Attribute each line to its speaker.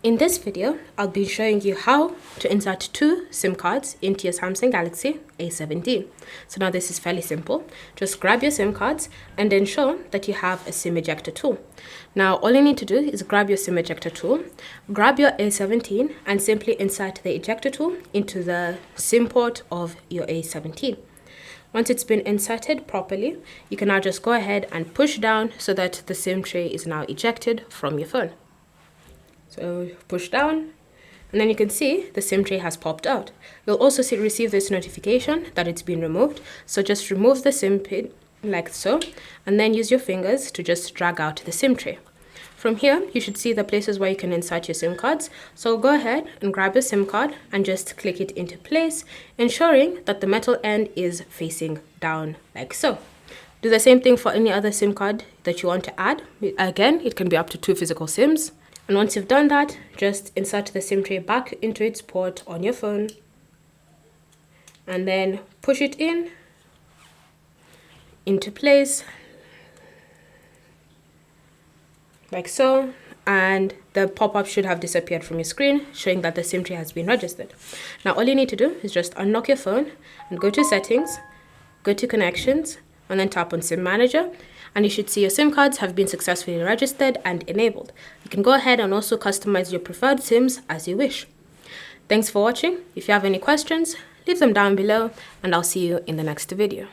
Speaker 1: In this video, I'll be showing you how to insert two SIM cards into your Samsung Galaxy A17. So now this is fairly simple. Just grab your SIM cards and ensure that you have a SIM ejector tool. Now all you need to do is grab your SIM ejector tool, grab your A17 and simply insert the ejector tool into the SIM port of your A17. Once it's been inserted properly, you can now just go ahead and push down so that the SIM tray is now ejected from your phone. So push down, and then you can see the SIM tray has popped out. You'll also receive this notification that it's been removed. So just remove the SIM pin like so, and then use your fingers to just drag out the SIM tray. From here, you should see the places where you can insert your SIM cards. So go ahead and grab your SIM card and just click it into place, ensuring that the metal end is facing down like so. Do the same thing for any other SIM card that you want to add. Again, it can be up to 2 physical SIMs. And once you've done that, just insert the SIM tray back into its port on your phone and then push it into place like so, and the pop-up should have disappeared from your screen, showing that the SIM tray has been registered. Now all you need to do is just unlock your phone and go to settings, go to connections, and then tap on SIM manager, and you should see your SIM cards have been successfully registered and enabled. You can go ahead and also customize your preferred SIMs as you wish. Thanks for watching. If you have any questions, leave them down below, and I'll see you in the next video.